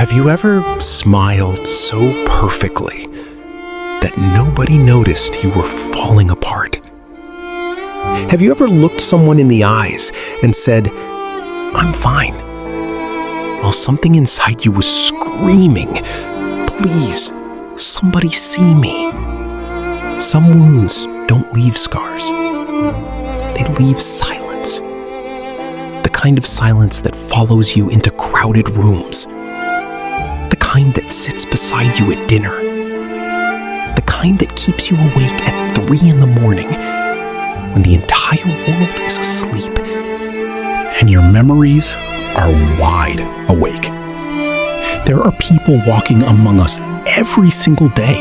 Have you ever smiled so perfectly that nobody noticed you were falling apart? Have you ever looked someone in the eyes and said, "I'm fine," while something inside you was screaming, "Please, somebody see me"? Some wounds don't leave scars. They leave silence. The kind of silence that follows you into crowded rooms. The kind that sits beside you at dinner. The kind that keeps you awake at 3 in the morning when the entire world is asleep. And your memories are wide awake. There are people walking among us every single day.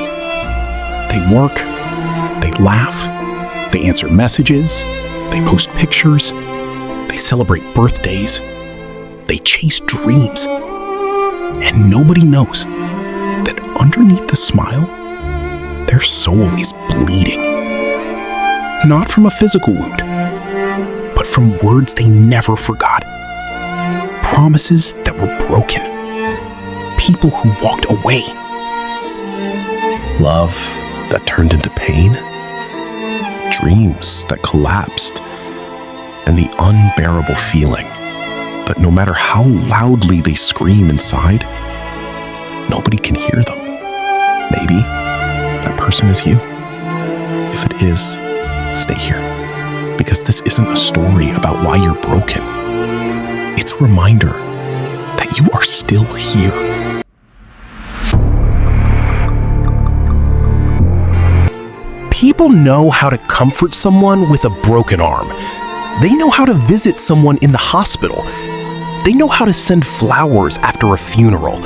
They work, they laugh, they answer messages, they post pictures, they celebrate birthdays, they chase dreams. And nobody knows that underneath the smile, their soul is bleeding. Not from a physical wound, but from words they never forgot. Promises that were broken. People who walked away. Love that turned into pain. Dreams that collapsed. And the unbearable feeling that no matter how loudly they scream inside, nobody can hear them. Maybe that person is you. If it is, stay here. Because this isn't a story about why you're broken. It's a reminder that you are still here. People know how to comfort someone with a broken arm. They know how to visit someone in the hospital. They know how to send flowers after a funeral.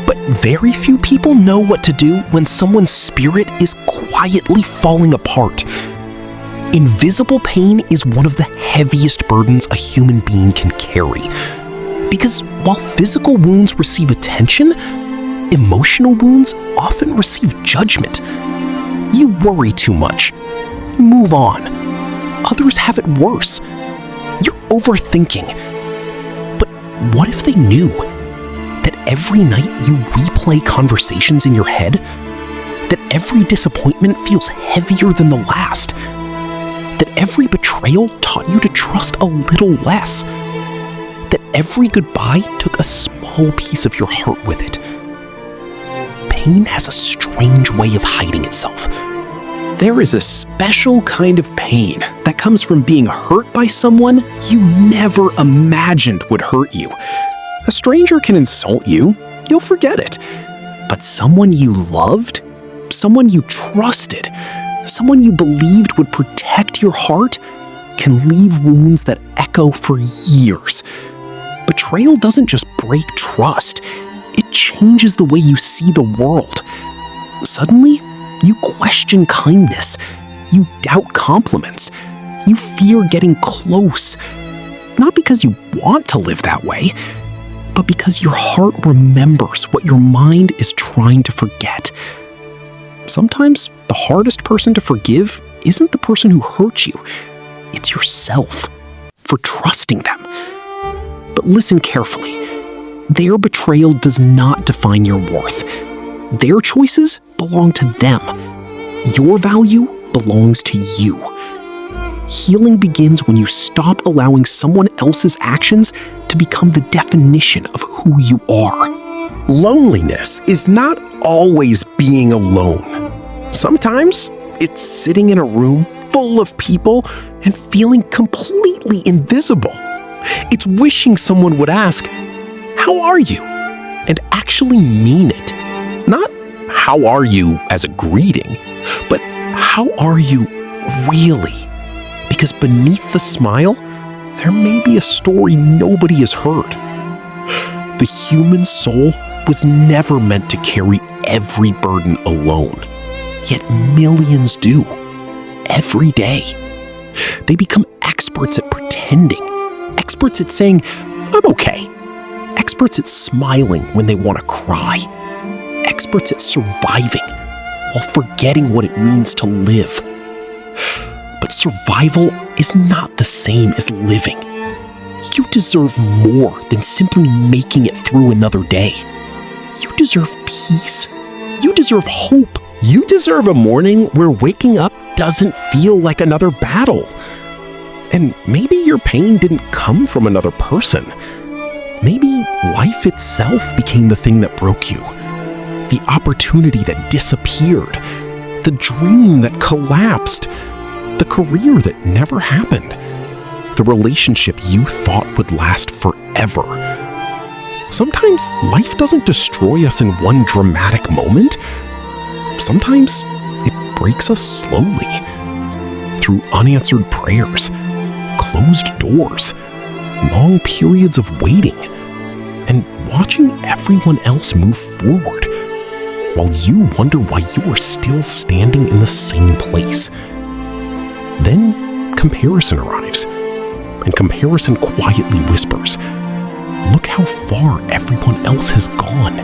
But very few people know what to do when someone's spirit is quietly falling apart. Invisible pain is one of the heaviest burdens a human being can carry. Because while physical wounds receive attention, emotional wounds often receive judgment. You worry too much. Move on. Others have it worse. You're overthinking. But what if they knew that every night you replay conversations in your head? That every disappointment feels heavier than the last? That every betrayal taught you to trust a little less? That every goodbye took a small piece of your heart with it? Pain has a strange way of hiding itself. There is a special kind of pain that comes from being hurt by someone you never imagined would hurt you. A stranger can insult you, you'll forget it. But someone you loved, someone you trusted, someone you believed would protect your heart, can leave wounds that echo for years. Betrayal doesn't just break trust, it changes the way you see the world. Suddenly, you question kindness, you doubt compliments, you fear getting close. Not because you want to live that way, but because your heart remembers what your mind is trying to forget. Sometimes the hardest person to forgive isn't the person who hurt you, it's yourself for trusting them. But listen carefully. Their betrayal does not define your worth. Their choices belong to them. Your value belongs to you. Healing begins when you stop allowing someone else's actions to become the definition of who you are. Loneliness is not always being alone. Sometimes it's sitting in a room full of people and feeling completely invisible. It's wishing someone would ask, "How are you?" and actually mean it. Not "How are you" as a greeting, but "How are you really?" Because beneath the smile, there may be a story nobody has heard. The human soul was never meant to carry every burden alone. Yet millions do, every day. They become experts at pretending, experts at saying, "I'm okay," experts at smiling when they want to cry, experts at surviving while forgetting what it means to live. But survival is not the same as living. You deserve more than simply making it through another day. You deserve peace. You deserve hope. You deserve a morning where waking up doesn't feel like another battle. And maybe your pain didn't come from another person. Maybe life itself became the thing that broke you. The opportunity that disappeared. The dream that collapsed. The career that never happened. The relationship you thought would last forever. Sometimes life doesn't destroy us in one dramatic moment. Sometimes it breaks us slowly. Through unanswered prayers, closed doors, long periods of waiting, and watching everyone else move forward, while you wonder why you are still standing in the same place. Then comparison arrives, and comparison quietly whispers, "Look how far everyone else has gone."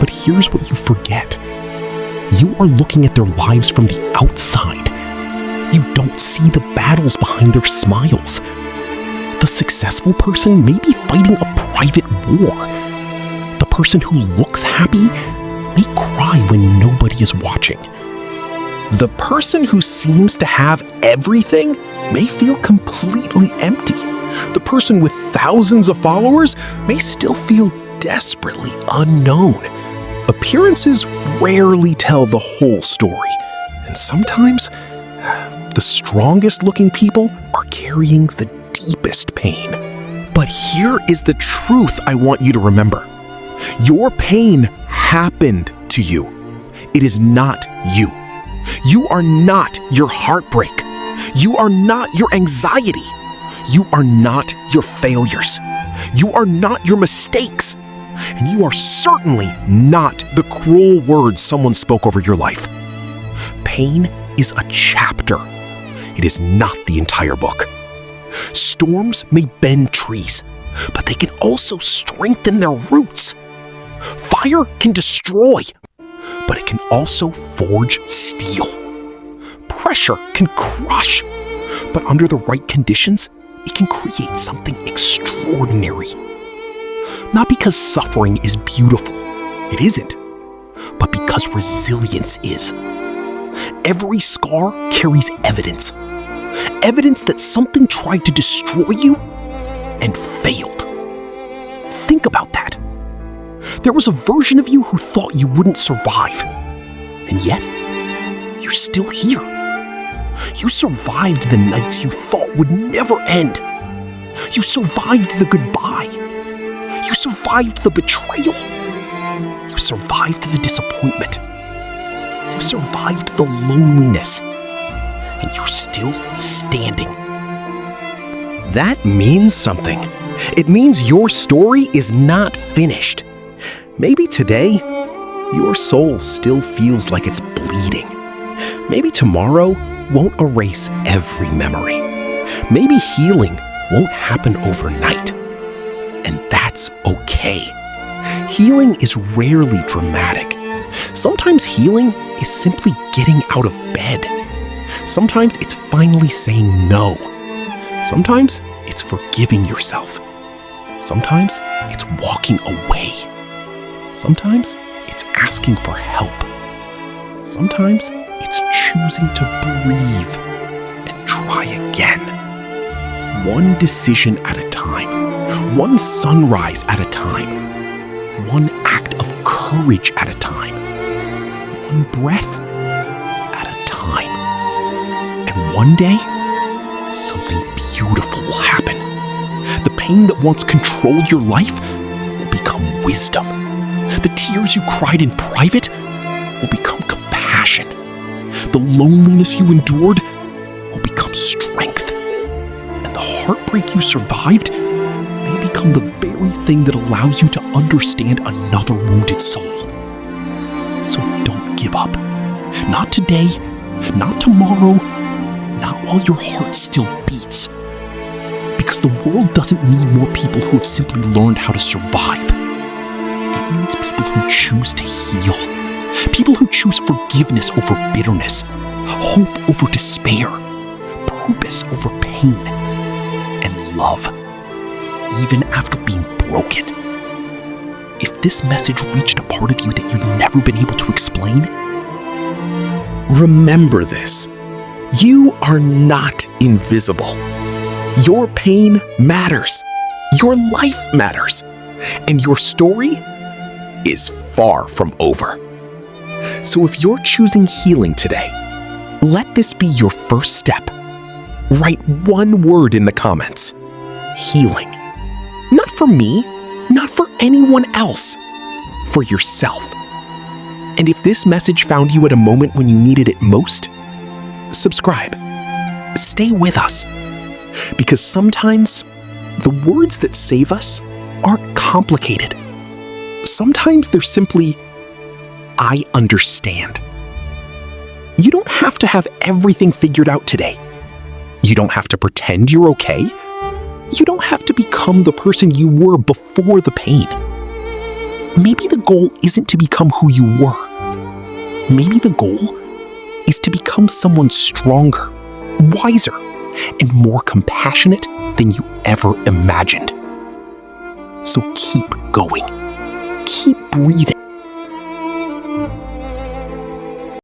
But here's what you forget. You are looking at their lives from the outside. You don't see the battles behind their smiles. The successful person may be fighting a private war. The person who looks happy may cry when nobody is watching. The person who seems to have everything may feel completely empty. The person with thousands of followers may still feel desperately unknown. Appearances rarely tell the whole story, and sometimes the strongest looking people are carrying the deepest pain. But here is the truth I want you to remember. Your pain happened to you. It is not you. You are not your heartbreak. You are not your anxiety. You are not your failures. You are not your mistakes. And you are certainly not the cruel words someone spoke over your life. Pain is a chapter. It is not the entire book. Storms may bend trees, but they can also strengthen their roots. Fire can destroy, but it can also forge steel. Pressure can crush, but under the right conditions, it can create something extraordinary. Not because suffering is beautiful, it isn't, but because resilience is. Every scar carries evidence. Evidence that something tried to destroy you and failed. Think about that. There was a version of you who thought you wouldn't survive, and yet you're still here. You survived the nights you thought would never end. You survived the goodbye. You survived the betrayal. You survived the disappointment. You survived the loneliness. And you're still standing. That means something. It means your story is not finished. Maybe today, your soul still feels like it's bleeding. Maybe tomorrow won't erase every memory. Maybe healing won't happen overnight. And that's okay. Healing is rarely dramatic. Sometimes healing is simply getting out of bed. Sometimes it's finally saying no. Sometimes it's forgiving yourself. Sometimes it's walking away. Sometimes it's asking for help. Sometimes it's choosing to breathe and try again. One decision at a time. One sunrise at a time. One act of courage at a time. One breath at a time. And one day, something beautiful will happen. The pain that once controlled your life will become wisdom. The tears you cried in private will become compassion. The loneliness you endured will become strength. And the heartbreak you survived may become the very thing that allows you to understand another wounded soul. So don't give up. Not today, not tomorrow, not while your heart still beats. Because the world doesn't need more people who have simply learned how to survive. It needs people who choose to heal. People who choose forgiveness over bitterness, hope over despair, purpose over pain, and love, even after being broken. if this message reached a part of you that you've never been able to explain, remember this. You are not invisible. Your pain matters. Your life matters. And your story is far from over. So if you're choosing healing today, let this be your first step. Write one word in the comments. Healing. Not for me, not for anyone else. For yourself. And if this message found you at a moment when you needed it most, subscribe. Stay with us. Because sometimes the words that save us aren't complicated. Sometimes they're simply, I understand. You don't have to have everything figured out today. You don't have to pretend you're okay. You don't have to become the person you were before the pain. Maybe the goal isn't to become who you were. Maybe the goal is to become someone stronger, wiser, and more compassionate than you ever imagined. So keep going. Keep breathing.